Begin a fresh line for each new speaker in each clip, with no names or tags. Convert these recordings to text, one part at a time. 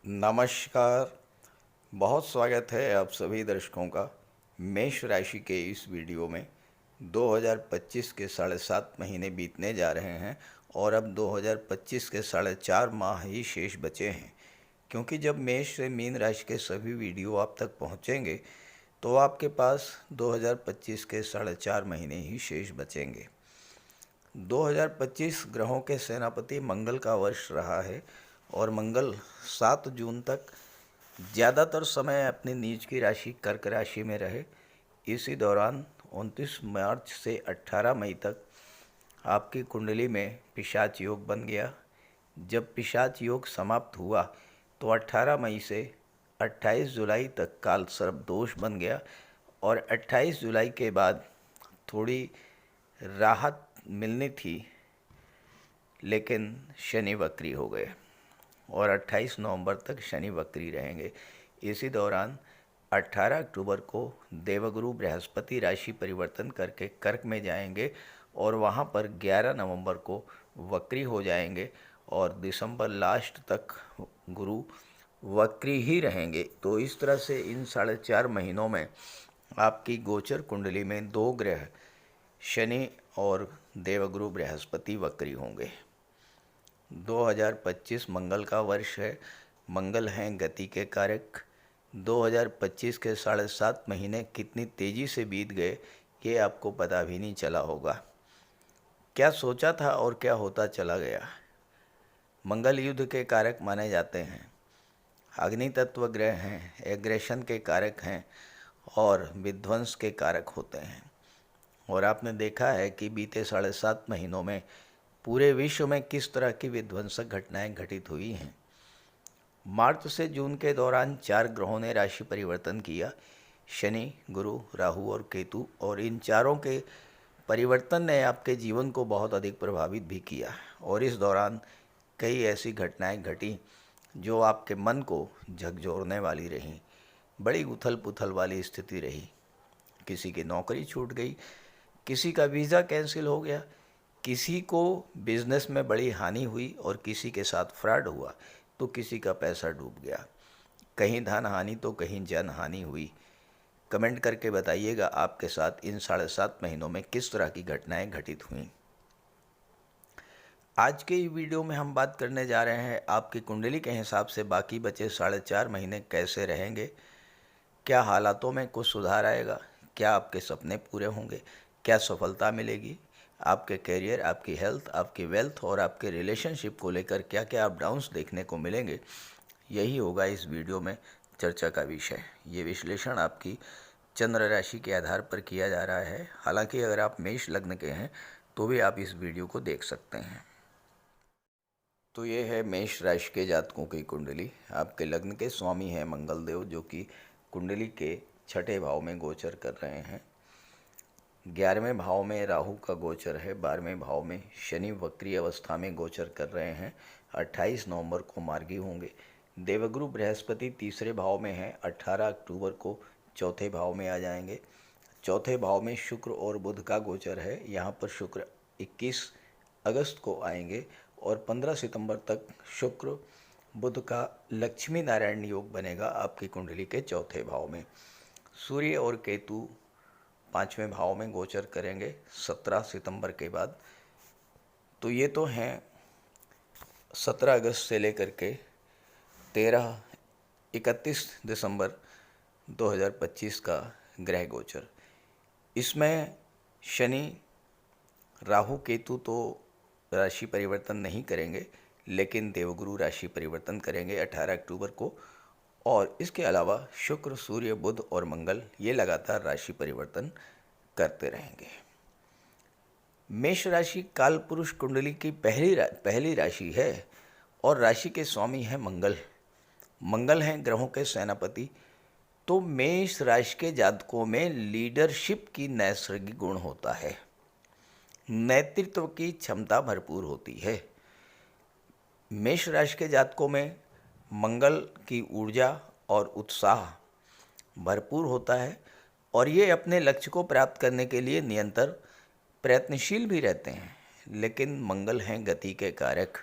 नमस्कार। बहुत स्वागत है आप सभी दर्शकों का मेष राशि के इस वीडियो में। 2025 के 7.5 महीने बीतने जा रहे हैं और अब 2025 के 4.5 माह ही शेष बचे हैं, क्योंकि जब मेष से मीन राशि के सभी वीडियो आप तक पहुंचेंगे तो आपके पास 2025 के 4.5 महीने ही शेष बचेंगे। 2025 ग्रहों के सेनापति मंगल का वर्ष रहा है और मंगल 7 जून तक ज़्यादातर समय अपनी नीच की राशि कर्क राशि में रहे। इसी दौरान 29 मार्च से 18 मई तक आपकी कुंडली में पिशाच योग बन गया। जब पिशाच योग समाप्त हुआ तो 18 मई से 28 जुलाई तक काल सर्प दोष बन गया और 28 जुलाई के बाद थोड़ी राहत मिलनी थी, लेकिन शनि वक्री हो गए और 28 नवंबर तक शनि वक्री रहेंगे। इसी दौरान 18 अक्टूबर को देवगुरु बृहस्पति राशि परिवर्तन करके कर्क में जाएंगे और वहां पर 11 नवंबर को वक्री हो जाएंगे और दिसंबर लास्ट तक गुरु वक्री ही रहेंगे। तो इस तरह से इन 4.5 महीनों में आपकी गोचर कुंडली में 2 ग्रह शनि और देवगुरु बृहस्पति वक्री होंगे। 2025 मंगल का वर्ष है। मंगल हैं गति के कारक। 2025 के 7.5 महीने कितनी तेज़ी से बीत गए ये आपको पता भी नहीं चला होगा। क्या सोचा था और क्या होता चला गया। मंगल युद्ध के कारक माने जाते हैं, अग्नि तत्व ग्रह हैं, एग्रेशन के कारक हैं और विध्वंस के कारक होते हैं। और आपने देखा है कि बीते 7.5 महीनों में पूरे विश्व में किस तरह की विध्वंसक घटनाएं घटित हुई हैं। मार्च से जून के दौरान 4 ग्रहों ने राशि परिवर्तन किया, शनि, गुरु, राहु और केतु, और इन चारों के परिवर्तन ने आपके जीवन को बहुत अधिक प्रभावित भी किया। और इस दौरान कई ऐसी घटनाएं घटी जो आपके मन को झकझोरने वाली रहीं। बड़ी उथल पुथल वाली स्थिति रही। किसी की नौकरी छूट गई, किसी का वीज़ा कैंसिल हो गया, किसी को बिजनेस में बड़ी हानि हुई और किसी के साथ फ्रॉड हुआ तो किसी का पैसा डूब गया। कहीं धन हानि तो कहीं जन हानि हुई। कमेंट करके बताइएगा आपके साथ इन 7.5 महीनों में किस तरह की घटनाएं घटित हुई। आज के वीडियो में हम बात करने जा रहे हैं आपकी कुंडली के हिसाब से बाकी बचे 4.5 महीने कैसे रहेंगे, क्या हालातों में कुछ सुधार आएगा, क्या आपके सपने पूरे होंगे, क्या सफलता मिलेगी, आपके करियर, आपकी हेल्थ, आपकी वेल्थ और आपके रिलेशनशिप को लेकर क्या क्या अप डाउन्स देखने को मिलेंगे। यही होगा इस वीडियो में चर्चा का विषय। ये विश्लेषण आपकी चंद्र राशि के आधार पर किया जा रहा है। हालांकि अगर आप मेष लग्न के हैं तो भी आप इस वीडियो को देख सकते हैं। तो ये है मेष राशि के जातकों की कुंडली। आपके लग्न के स्वामी हैं मंगल देव, जो कि कुंडली के 6ठे भाव में गोचर कर रहे हैं। 11वें भाव में राहु का गोचर है, 12वें भाव में शनि वक्री अवस्था में गोचर कर रहे हैं। 28 नवंबर को मार्गी होंगे। देवगुरु बृहस्पति तीसरे भाव में हैं, 18 अक्टूबर को चौथे भाव में आ जाएंगे। चौथे भाव में शुक्र और बुध का गोचर है। यहाँ पर शुक्र 21 अगस्त को आएंगे और 15 सितंबर तक शुक्र बुध का लक्ष्मी नारायण योग बनेगा आपकी कुंडली के चौथे भाव में। सूर्य और केतु 5वें भाव में गोचर करेंगे 17 सितंबर के बाद। तो ये तो हैं 17 अगस्त से लेकर के 31 दिसंबर 2025 का ग्रह गोचर। इसमें शनि, राहु, केतु तो राशि परिवर्तन नहीं करेंगे, लेकिन देवगुरु राशि परिवर्तन करेंगे 18 अक्टूबर को। और इसके अलावा शुक्र, सूर्य, बुध और मंगल ये लगातार राशि परिवर्तन करते रहेंगे। मेष राशि काल पुरुष कुंडली की पहली राशि है और राशि के स्वामी हैं मंगल। मंगल हैं ग्रहों के सेनापति। तो मेष राशि के जातकों में लीडरशिप की नैसर्गिक गुण होता है, नेतृत्व की क्षमता भरपूर होती है। मेष राशि के जातकों में मंगल की ऊर्जा और उत्साह भरपूर होता है और ये अपने लक्ष्य को प्राप्त करने के लिए निरंतर प्रयत्नशील भी रहते हैं। लेकिन मंगल हैं गति के कारक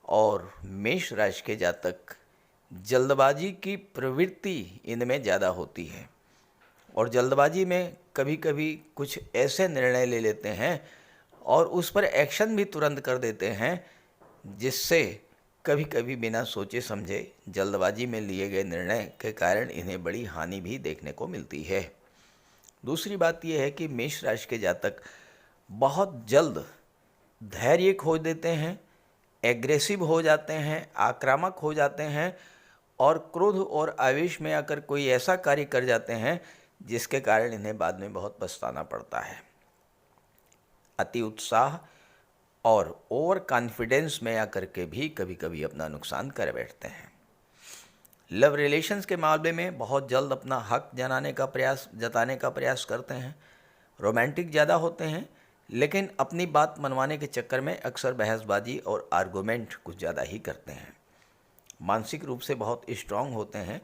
और मेष राशि के जातक जल्दबाजी की प्रवृत्ति इनमें ज़्यादा होती है और जल्दबाजी में कभी कभी कुछ ऐसे निर्णय ले लेते हैं और उस पर एक्शन भी तुरंत कर देते हैं जिससे कभी कभी बिना सोचे समझे जल्दबाजी में लिए गए निर्णय के कारण इन्हें बड़ी हानि भी देखने को मिलती है। दूसरी बात यह है कि मेष राशि के जातक बहुत जल्द धैर्य खो देते हैं, एग्रेसिव हो जाते हैं, आक्रामक हो जाते हैं और क्रोध और आवेश में आकर कोई ऐसा कार्य कर जाते हैं जिसके कारण इन्हें बाद में बहुत पछताना पड़ता है। अति उत्साह और ओवर कॉन्फिडेंस में आकर के भी कभी कभी अपना नुकसान कर बैठते हैं। लव रिलेशंस के मामले में बहुत जल्द अपना हक जताने का प्रयास करते हैं, रोमांटिक ज़्यादा होते हैं, लेकिन अपनी बात मनवाने के चक्कर में अक्सर बहसबाजी और आर्गूमेंट कुछ ज़्यादा ही करते हैं। मानसिक रूप से बहुत स्ट्रांग होते हैं,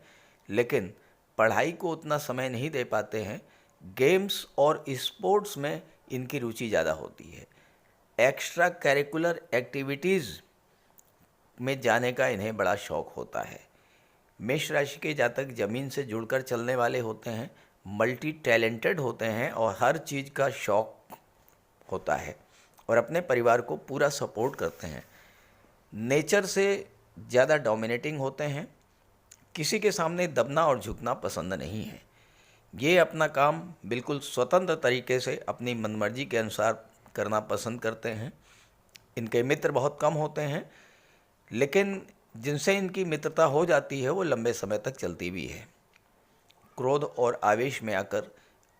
लेकिन पढ़ाई को उतना समय नहीं दे पाते हैं। गेम्स और स्पोर्ट्स में इनकी रुचि ज़्यादा होती है। एक्स्ट्रा करिकुलर एक्टिविटीज़ में जाने का इन्हें बड़ा शौक़ होता है। मेष राशि के जातक ज़मीन से जुड़कर चलने वाले होते हैं, मल्टी टैलेंटेड होते हैं और हर चीज़ का शौक़ होता है और अपने परिवार को पूरा सपोर्ट करते हैं। नेचर से ज़्यादा डोमिनेटिंग होते हैं, किसी के सामने दबना और झुकना पसंद नहीं है। ये अपना काम बिल्कुल स्वतंत्र तरीके से अपनी मनमर्जी के अनुसार करना पसंद करते हैं। इनके मित्र बहुत कम होते हैं, लेकिन जिनसे इनकी मित्रता हो जाती है वो लंबे समय तक चलती भी है। क्रोध और आवेश में आकर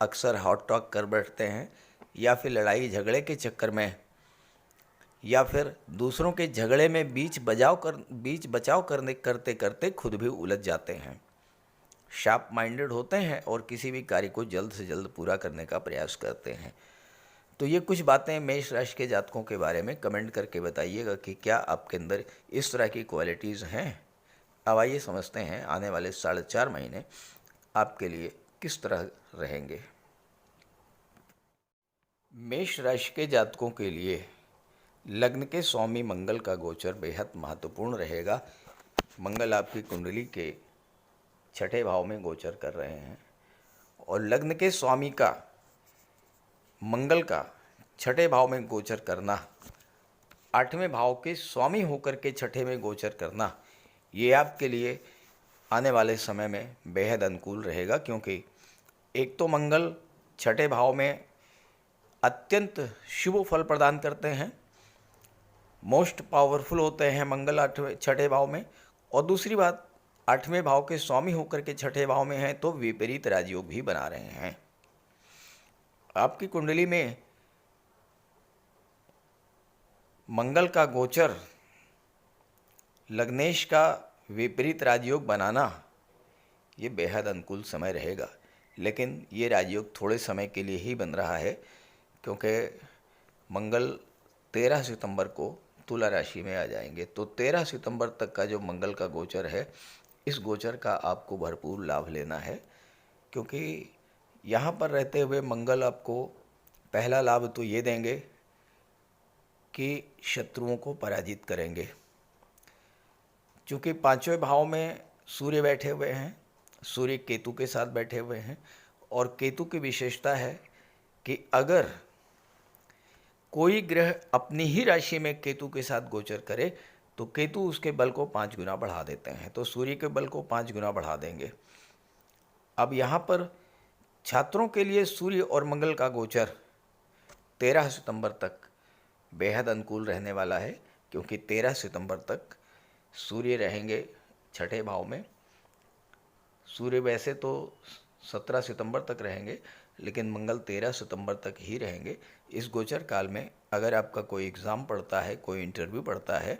अक्सर हॉट टॉक कर बैठते हैं या फिर लड़ाई झगड़े के चक्कर में या फिर दूसरों के झगड़े में बीच बचाव करते करते खुद भी उलझ जाते हैं। शार्प माइंडेड होते हैं और किसी भी कार्य को जल्द से जल्द पूरा करने का प्रयास करते हैं। तो ये कुछ बातें मेष राशि के जातकों के बारे में कमेंट करके बताइएगा कि क्या आपके अंदर इस तरह की क्वालिटीज़ हैं। अब आइए समझते हैं आने वाले 4.5 महीने आपके लिए किस तरह रहेंगे। मेष राशि के जातकों के लिए लग्न के स्वामी मंगल का गोचर बेहद महत्वपूर्ण रहेगा। मंगल आपकी कुंडली के 6ठे भाव में गोचर कर रहे हैं और लग्न के स्वामी का मंगल का 6ठे भाव में गोचर करना, 8वें भाव के स्वामी होकर के 6ठे में गोचर करना, ये आपके लिए आने वाले समय में बेहद अनुकूल रहेगा। क्योंकि एक तो मंगल 6ठे भाव में अत्यंत शुभ फल प्रदान करते हैं, मोस्ट पावरफुल होते हैं मंगल 6ठे भाव में, और दूसरी बात 8वें भाव के स्वामी होकर के 6ठे भाव में हैं तो विपरीत राजयोग भी बना रहे हैं। आपकी कुंडली में मंगल का गोचर लग्नेश का विपरीत राजयोग बनाना ये बेहद अनुकूल समय रहेगा, लेकिन ये राजयोग थोड़े समय के लिए ही बन रहा है क्योंकि मंगल 13 सितंबर को तुला राशि में आ जाएंगे। तो 13 सितंबर तक का जो मंगल का गोचर है, इस गोचर का आपको भरपूर लाभ लेना है, क्योंकि यहाँ पर रहते हुए मंगल आपको पहला लाभ तो ये देंगे कि शत्रुओं को पराजित करेंगे। चूँकि 5वें भाव में सूर्य बैठे हुए हैं, सूर्य केतु के साथ बैठे हुए हैं, और केतु की विशेषता है कि अगर कोई ग्रह अपनी ही राशि में केतु के साथ गोचर करे तो केतु उसके बल को 5 गुना बढ़ा देते हैं, तो सूर्य के बल को 5 गुना बढ़ा देंगे। अब यहाँ पर छात्रों के लिए सूर्य और मंगल का गोचर 13 सितंबर तक बेहद अनुकूल रहने वाला है, क्योंकि 13 सितंबर तक सूर्य रहेंगे 6ठे भाव में। सूर्य वैसे तो 17 सितंबर तक रहेंगे, लेकिन मंगल 13 सितंबर तक ही रहेंगे। इस गोचर काल में अगर आपका कोई एग्ज़ाम पढ़ता है, कोई इंटरव्यू पढ़ता है,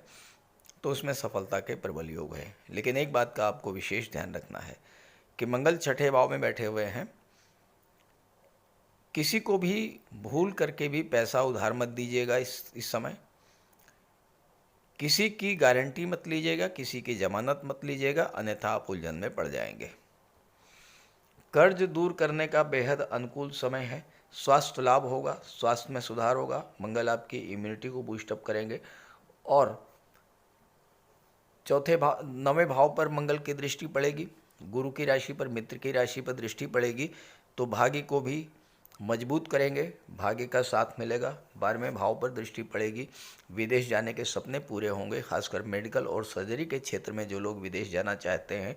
तो उसमें सफलता के प्रबल योग है। लेकिन एक बात का आपको विशेष ध्यान रखना है कि मंगल 6ठे भाव में बैठे हुए हैं, किसी को भी भूल करके भी पैसा उधार मत दीजिएगा। इस समय किसी की गारंटी मत लीजिएगा, किसी की जमानत मत लीजिएगा, अन्यथा आप उलझन में पड़ जाएंगे। कर्ज दूर करने का बेहद अनुकूल समय है। स्वास्थ्य लाभ होगा, स्वास्थ्य में सुधार होगा। मंगल आपकी इम्यूनिटी को बूस्टअप करेंगे और चौथे भाव, नवें भाव पर मंगल की दृष्टि पड़ेगी, गुरु की राशि पर, मित्र की राशि पर दृष्टि पड़ेगी तो भाग्य को भी मजबूत करेंगे, भाग्य का साथ मिलेगा। 12वें भाव पर दृष्टि पड़ेगी, विदेश जाने के सपने पूरे होंगे, खासकर मेडिकल और सर्जरी के क्षेत्र में जो लोग विदेश जाना चाहते हैं,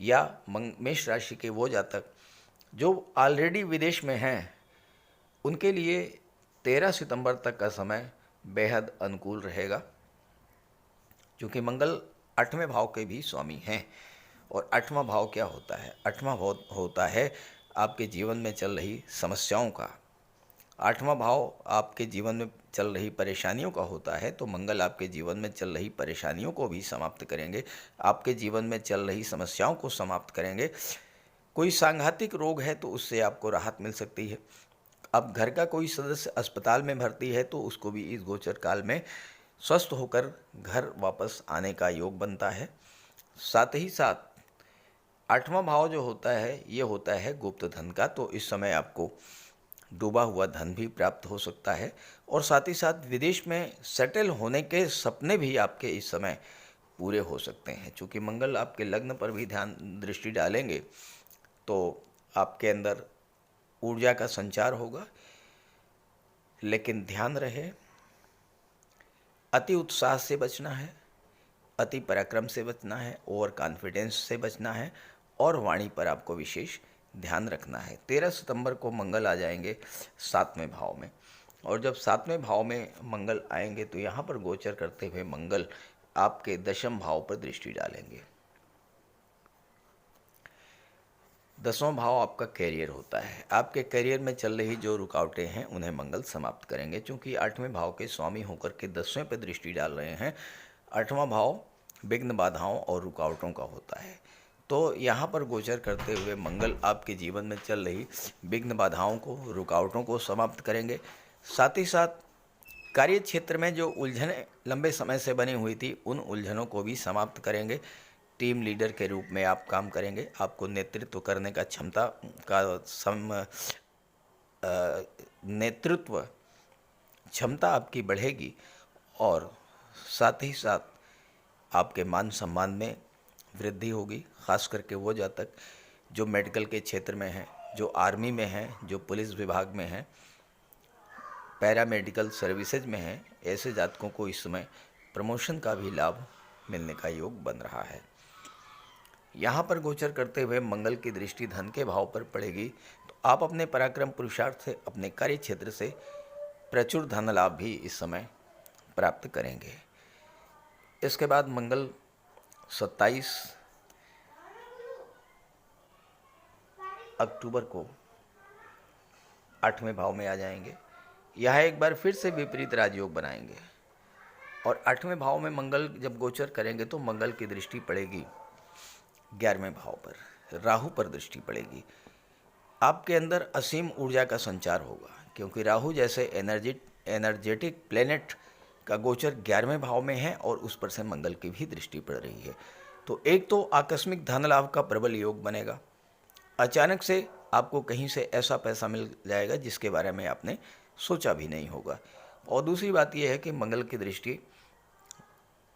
या मेष राशि के वो जातक जो ऑलरेडी विदेश में हैं, उनके लिए 13 सितंबर तक का समय बेहद अनुकूल रहेगा, क्योंकि मंगल 8वें भाव के भी स्वामी हैं। और 8वां भाव क्या होता है? 8वां भाव होता है आपके जीवन में चल रही समस्याओं का। 8वां भाव आपके जीवन में चल रही परेशानियों का होता है, तो मंगल आपके जीवन में चल रही परेशानियों को भी समाप्त करेंगे, आपके जीवन में चल रही समस्याओं को समाप्त करेंगे। कोई सांघातिक रोग है तो उससे आपको राहत मिल सकती है। अब घर का कोई सदस्य अस्पताल में भर्ती है तो उसको भी इस गोचर काल में स्वस्थ होकर घर वापस आने का योग बनता है। साथ ही साथ 8वां भाव जो होता है ये होता है गुप्त धन का, तो इस समय आपको डूबा हुआ धन भी प्राप्त हो सकता है। और साथ ही साथ विदेश में सेटल होने के सपने भी आपके इस समय पूरे हो सकते हैं। चूँकि मंगल आपके लग्न पर भी ध्यान दृष्टि डालेंगे तो आपके अंदर ऊर्जा का संचार होगा, लेकिन ध्यान रहे अति उत्साह से बचना है, अति पराक्रम से बचना है, ओवर कॉन्फिडेंस से बचना है, और वाणी पर आपको विशेष ध्यान रखना है। 13 सितंबर को मंगल आ जाएंगे 7वें भाव में, और जब 7वें भाव में मंगल आएंगे तो यहाँ पर गोचर करते हुए मंगल आपके 10वें भाव पर दृष्टि डालेंगे। 10वां भाव आपका कैरियर होता है। आपके कैरियर में चल रही जो रुकावटें हैं उन्हें मंगल समाप्त करेंगे, क्योंकि 8वें भाव के स्वामी होकर के 10वें पर दृष्टि डाल रहे हैं। 8वां भाव विघ्न बाधाओं और रुकावटों का होता है, तो यहाँ पर गोचर करते हुए मंगल आपके जीवन में चल रही विघ्न बाधाओं को, रुकावटों को समाप्त करेंगे। साथ ही साथ कार्य क्षेत्र में जो उलझनें लंबे समय से बनी हुई थी उन उलझनों को भी समाप्त करेंगे। टीम लीडर के रूप में आप काम करेंगे, आपको नेतृत्व करने का क्षमता का नेतृत्व क्षमता आपकी बढ़ेगी, और साथ ही साथ आपके मान सम्मान में वृद्धि होगी। खास करके वो जातक जो मेडिकल के क्षेत्र में हैं, जो आर्मी में हैं, जो पुलिस विभाग में हैं, पैरा मेडिकल सर्विसेज में हैं, ऐसे जातकों को इस समय प्रमोशन का भी लाभ मिलने का योग बन रहा है। यहाँ पर गोचर करते हुए मंगल की दृष्टि धन के भाव पर पड़ेगी, तो आप अपने पराक्रम पुरुषार्थ से, अपने कार्य क्षेत्र से प्रचुर धन लाभ भी इस समय प्राप्त करेंगे। इसके बाद मंगल 27 अक्टूबर को 8वें भाव में आ जाएंगे। यह एक बार फिर से विपरीत राजयोग बनाएंगे, और 8वें भाव में मंगल जब गोचर करेंगे तो मंगल की दृष्टि पड़ेगी 11वें भाव पर, राहु पर दृष्टि पड़ेगी। आपके अंदर असीम ऊर्जा का संचार होगा, क्योंकि राहु जैसे एनर्जेटिक प्लेनेट का गोचर 11वें भाव में है और उस पर से मंगल की भी दृष्टि पड़ रही है। तो एक तो आकस्मिक धन लाभ का प्रबल योग बनेगा, अचानक से आपको कहीं से ऐसा पैसा मिल जाएगा जिसके बारे में आपने सोचा भी नहीं होगा। और दूसरी बात यह है कि मंगल की दृष्टि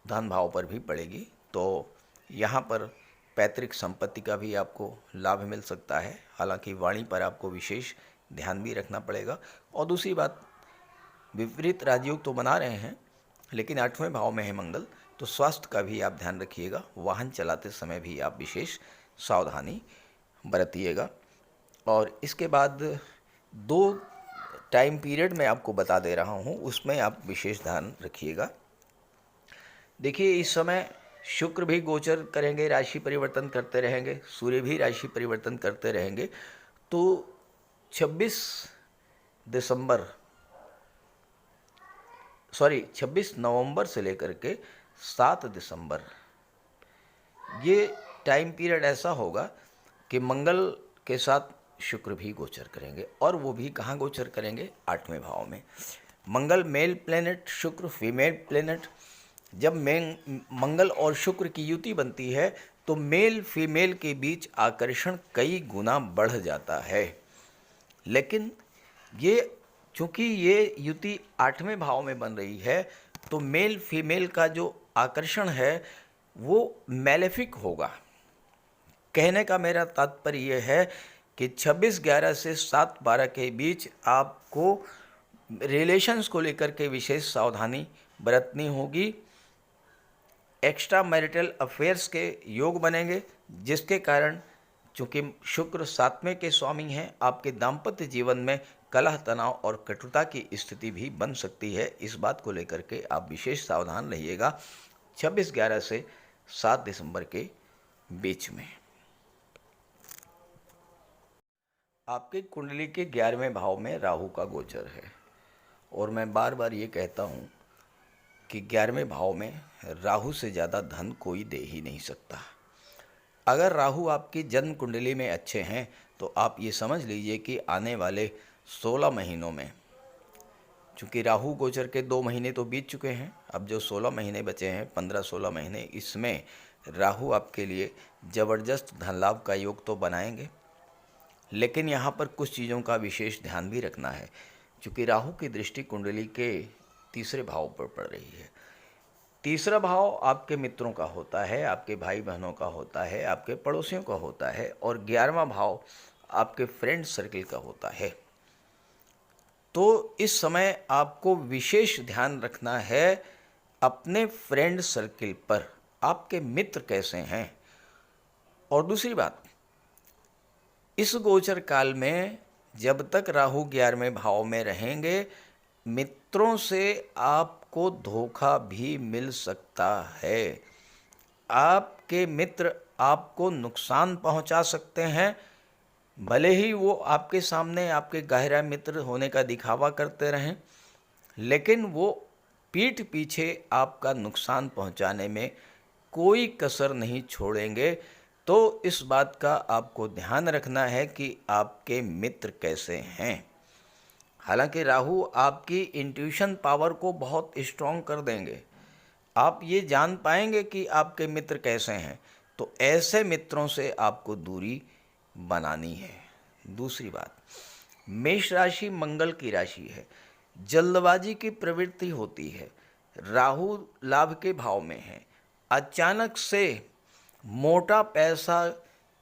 धन भाव पर भी पड़ेगी, तो यहाँ पर पैतृक संपत्ति का भी आपको लाभ मिल सकता है। हालांकि वाणी पर आपको विशेष ध्यान भी रखना पड़ेगा। और दूसरी बात, विपरीत राजयोग तो बना रहे हैं, लेकिन 8वें भाव में है मंगल, तो स्वास्थ्य का भी आप ध्यान रखिएगा। वाहन चलाते समय भी आप विशेष सावधानी बरतिएगा। और इसके बाद 2 टाइम पीरियड मैं आपको बता दे रहा हूँ, उसमें आप विशेष ध्यान रखिएगा। देखिए, इस समय शुक्र भी गोचर करेंगे, राशि परिवर्तन करते रहेंगे, सूर्य भी राशि परिवर्तन करते रहेंगे। तो 26 नवंबर से लेकर के 7 दिसंबर ये टाइम पीरियड ऐसा होगा कि मंगल के साथ शुक्र भी गोचर करेंगे, और वो भी कहाँ गोचर करेंगे? 8वें भाव में। मंगल मेल प्लेनेट, शुक्र फीमेल प्लेनेट। जब मंगल और शुक्र की युति बनती है तो मेल फीमेल के बीच आकर्षण कई गुना बढ़ जाता है। लेकिन ये चूँकि ये युति 8वें भाव में बन रही है, तो मेल फीमेल का जो आकर्षण है वो मैलेफिक होगा। कहने का मेरा तात्पर्य यह है कि 26/11 से 7/12 के बीच आपको रिलेशंस को लेकर के विशेष सावधानी बरतनी होगी। एक्स्ट्रा मैरिटल अफेयर्स के योग बनेंगे, जिसके कारण चूँकि शुक्र 7वें के स्वामी हैं, आपके दाम्पत्य जीवन में कलह, तनाव और कटुता की स्थिति भी बन सकती है। इस बात को लेकर के आप विशेष सावधान रहिएगा 26/11 से 7 दिसंबर के बीच में। आपके कुंडली के 11वें भाव में राहु का गोचर है, और मैं बार बार ये कहता हूँ कि 11वें भाव में राहु से ज़्यादा धन कोई दे ही नहीं सकता। अगर राहु आपकी जन्म कुंडली में अच्छे हैं तो आप ये समझ लीजिए कि आने वाले 16 महीनों में, चूँकि राहु गोचर के 2 महीने तो बीत चुके हैं, अब जो 16 महीने बचे हैं, 15-16 महीने, इसमें राहु आपके लिए ज़बरदस्त धन लाभ का योग तो बनाएंगे। लेकिन यहाँ पर कुछ चीज़ों का विशेष ध्यान भी रखना है, क्योंकि राहु की दृष्टि कुंडली के तीसरे भाव पर पड़ रही है। तीसरा भाव आपके मित्रों का होता है, आपके भाई बहनों का होता है, आपके पड़ोसियों का होता है, और 11वां भाव आपके फ्रेंड सर्किल का होता है। तो इस समय आपको विशेष ध्यान रखना है अपने फ्रेंड सर्किल पर, आपके मित्र कैसे हैं। और दूसरी बात, इस गोचर काल में जब तक राहु 11वें भाव में रहेंगे, मित्रों से आपको धोखा भी मिल सकता है। आपके मित्र आपको नुकसान पहुंचा सकते हैं, भले ही वो आपके सामने आपके गहरा मित्र होने का दिखावा करते रहें, लेकिन वो पीठ पीछे आपका नुकसान पहुंचाने में कोई कसर नहीं छोड़ेंगे। तो इस बात का आपको ध्यान रखना है कि आपके मित्र कैसे हैं। हालांकि राहु आपकी इंट्यूशन पावर को बहुत स्ट्रॉन्ग कर देंगे, आप ये जान पाएंगे कि आपके मित्र कैसे हैं, तो ऐसे मित्रों से आपको दूरी बनानी है। दूसरी बात, मेष राशि मंगल की राशि है, जल्दबाजी की प्रवृत्ति होती है, राहु लाभ के भाव में है, अचानक से मोटा पैसा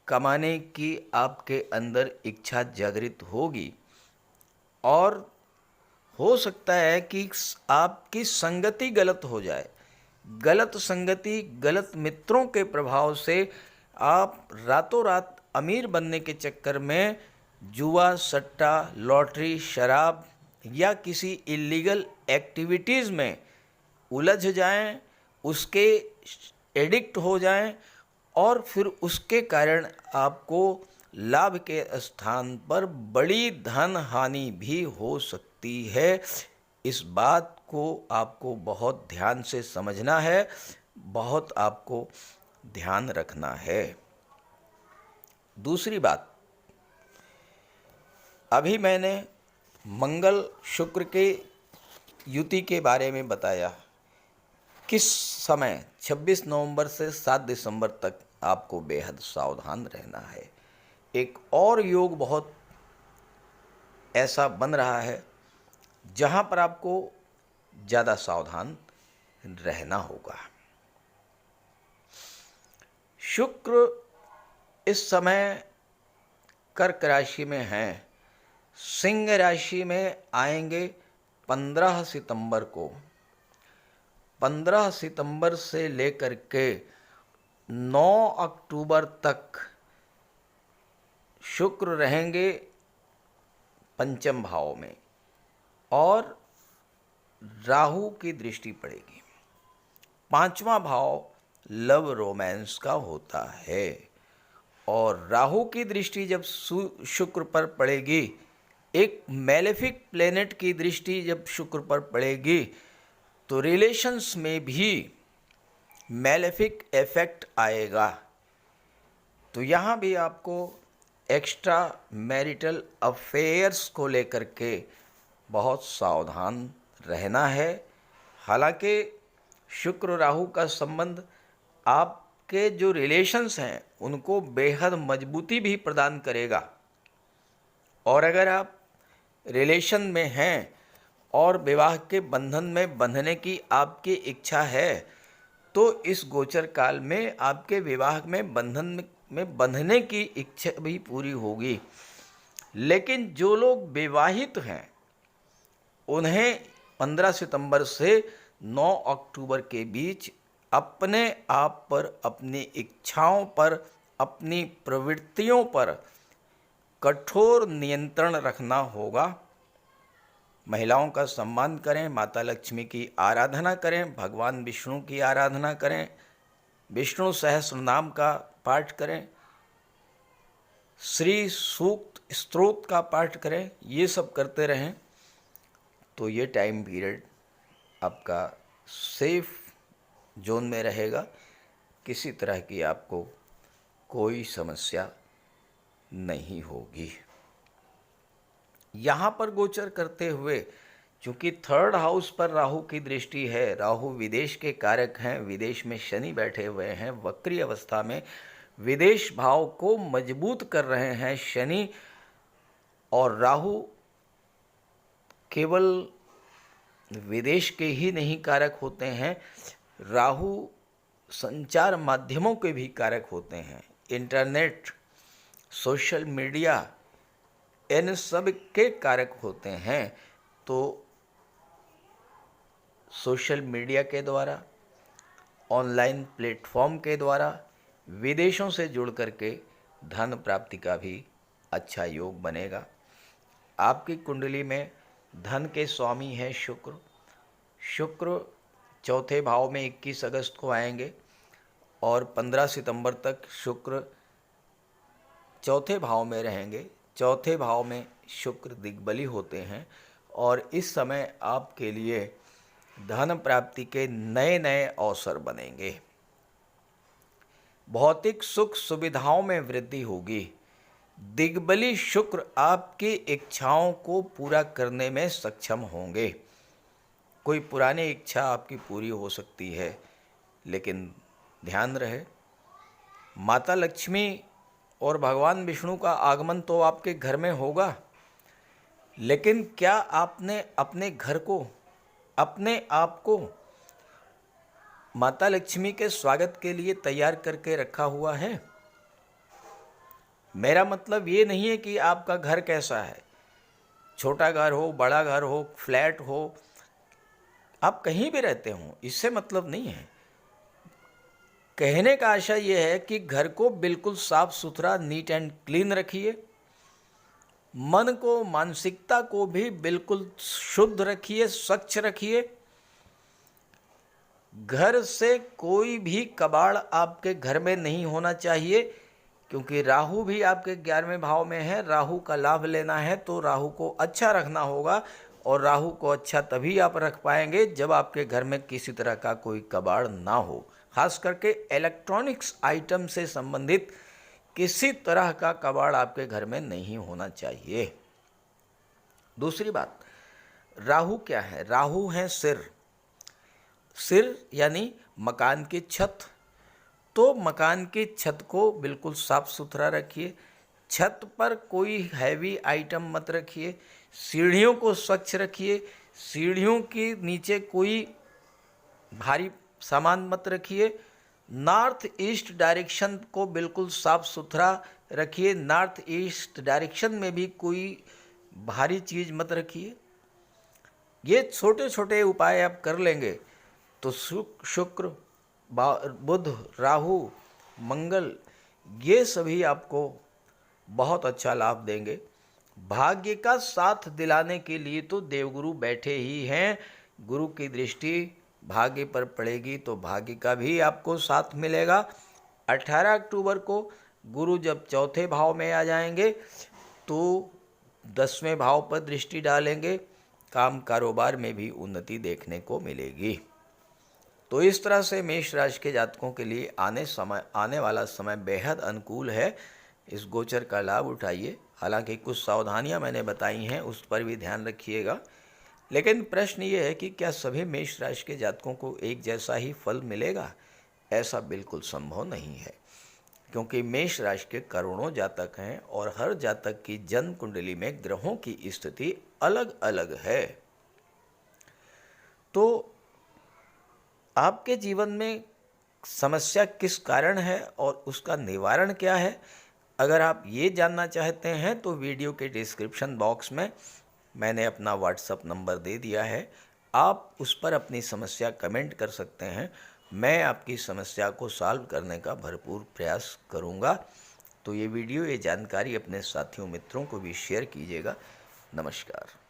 कमाने की आपके अंदर इच्छा जागृत होगी, और हो सकता है कि आपकी संगति गलत हो जाए। गलत संगति, गलत मित्रों के प्रभाव से आप रातों रात अमीर बनने के चक्कर में जुआ, सट्टा, लॉटरी, शराब या किसी इलीगल एक्टिविटीज़ में उलझ जाएं, उसके एडिक्ट हो जाएं, और फिर उसके कारण आपको लाभ के स्थान पर बड़ी धन हानि भी हो सकती है। इस बात को आपको बहुत ध्यान से समझना है, बहुत आपको ध्यान रखना है। दूसरी बात, अभी मैंने मंगल शुक्र के युति के बारे में बताया, किस समय 26 नवंबर से 7 दिसंबर तक आपको बेहद सावधान रहना है। एक और योग बहुत ऐसा बन रहा है जहां पर आपको ज़्यादा सावधान रहना होगा। शुक्र इस समय कर्क राशि में हैं, सिंह राशि में आएंगे 15 सितंबर को। 15 सितंबर से लेकर के 9 अक्टूबर तक शुक्र रहेंगे पंचम भाव में, और राहु की दृष्टि पड़ेगी। 5वां भाव लव रोमांस का होता है, और राहु की दृष्टि जब शुक्र पर पड़ेगी, एक मैलेफिक प्लेनेट की दृष्टि जब शुक्र पर पड़ेगी, तो रिलेशंस में भी मैलेफिक इफेक्ट आएगा। तो यहाँ भी आपको एक्स्ट्रा मैरिटल अफेयर्स को लेकर के बहुत सावधान रहना है। हालांकि शुक्र राहु का संबंध आपके जो रिलेशंस हैं उनको बेहद मजबूती भी प्रदान करेगा, और अगर आप रिलेशन में हैं और विवाह के बंधन में बंधने की आपकी इच्छा है, तो इस गोचर काल में आपके विवाह में बंधन में बंधने की इच्छा भी पूरी होगी। लेकिन जो लोग विवाहित हैं उन्हें 15 सितंबर से 9 अक्टूबर के बीच अपने आप पर, अपनी इच्छाओं पर, अपनी प्रवृत्तियों पर कठोर नियंत्रण रखना होगा। महिलाओं का सम्मान करें, माता लक्ष्मी की आराधना करें, भगवान विष्णु की आराधना करें, विष्णु सहस्त्र नाम का पाठ करें, श्री सूक्त स्तोत्र का पाठ करें। ये सब करते रहें तो ये टाइम पीरियड आपका सेफ जोन में रहेगा। किसी तरह की आपको कोई समस्या नहीं होगी। यहाँ पर गोचर करते हुए चूँकि 3rd हाउस पर राहु की दृष्टि है, राहु विदेश के कारक हैं, विदेश में शनि बैठे हुए हैं, वक्री अवस्था में विदेश भाव को मजबूत कर रहे हैं शनि। और राहु केवल विदेश के ही नहीं कारक होते हैं, राहु संचार माध्यमों के भी कारक होते हैं। इंटरनेट, सोशल मीडिया, इन सब के कारक होते हैं। तो सोशल मीडिया के द्वारा, ऑनलाइन प्लेटफॉर्म के द्वारा विदेशों से जुड़ करके धन प्राप्ति का भी अच्छा योग बनेगा। आपकी कुंडली में धन के स्वामी है शुक्र। शुक्र चौथे भाव में 21 अगस्त को आएंगे और 15 सितंबर तक शुक्र चौथे भाव में रहेंगे। चौथे भाव में शुक्र दिग्बली होते हैं और इस समय आपके लिए धन प्राप्ति के नए नए अवसर बनेंगे। भौतिक सुख सुविधाओं में वृद्धि होगी। दिग्बली शुक्र आपकी इच्छाओं को पूरा करने में सक्षम होंगे। कोई पुरानी इच्छा आपकी पूरी हो सकती है, लेकिन ध्यान रहे माता लक्ष्मी और भगवान विष्णु का आगमन तो आपके घर में होगा, लेकिन क्या आपने अपने घर को, अपने आप को माता लक्ष्मी के स्वागत के लिए तैयार करके रखा हुआ है? मेरा मतलब ये नहीं है कि आपका घर कैसा है, छोटा घर हो, बड़ा घर हो, फ्लैट हो, आप कहीं भी रहते हो, इससे मतलब नहीं है। कहने का आशा ये है कि घर को बिल्कुल साफ सुथरा, नीट एंड क्लीन रखिए। मन को, मानसिकता को भी बिल्कुल शुद्ध रखिए, स्वच्छ रखिए। घर से कोई भी कबाड़ आपके घर में नहीं होना चाहिए, क्योंकि राहु भी आपके 11वें भाव में है। राहु का लाभ लेना है तो राहु को अच्छा रखना होगा, और राहु को अच्छा तभी आप रख पाएंगे जब आपके घर में किसी तरह का कोई कबाड़ ना हो। खास करके इलेक्ट्रॉनिक्स आइटम से संबंधित किसी तरह का कबाड़ आपके घर में नहीं होना चाहिए। दूसरी बात, राहु क्या है? राहु है सिर। सिर यानी मकान की छत। तो मकान की छत को बिल्कुल साफ सुथरा रखिए। छत पर कोई हैवी आइटम मत रखिए। सीढ़ियों को स्वच्छ रखिए। सीढ़ियों के नीचे कोई भारी सामान मत रखिए। नॉर्थ ईस्ट डायरेक्शन को बिल्कुल साफ सुथरा रखिए। नॉर्थ ईस्ट डायरेक्शन में भी कोई भारी चीज़ मत रखिए। ये छोटे छोटे उपाय आप कर लेंगे तो शुक्र, बुध, राहु, मंगल, ये सभी आपको बहुत अच्छा लाभ देंगे। भाग्य का साथ दिलाने के लिए तो देवगुरु बैठे ही हैं। गुरु की दृष्टि भाग्य पर पड़ेगी तो भाग्य का भी आपको साथ मिलेगा। 18 अक्टूबर को गुरु जब चौथे भाव में आ जाएंगे तो 10वें भाव पर दृष्टि डालेंगे। काम कारोबार में भी उन्नति देखने को मिलेगी। तो इस तरह से मेष राशि के जातकों के लिए आने वाला समय बेहद अनुकूल है। इस गोचर का लाभ उठाइए। हालांकि कुछ सावधानियां मैंने बताई हैं, उस पर भी ध्यान रखिएगा। लेकिन प्रश्न ये है कि क्या सभी मेष राशि के जातकों को एक जैसा ही फल मिलेगा? ऐसा बिल्कुल संभव नहीं है, क्योंकि मेष राशि के करोड़ों जातक हैं और हर जातक की जन्म कुंडली में ग्रहों की स्थिति अलग अलग है। तो आपके जीवन में समस्या किस कारण है और उसका निवारण क्या है, अगर आप ये जानना चाहते हैं तो वीडियो के डिस्क्रिप्शन बॉक्स में मैंने अपना व्हाट्सअप नंबर दे दिया है। आप उस पर अपनी समस्या कमेंट कर सकते हैं। मैं आपकी समस्या को सॉल्व करने का भरपूर प्रयास करूंगा। तो ये वीडियो, ये जानकारी अपने साथियों मित्रों को भी शेयर कीजिएगा। नमस्कार।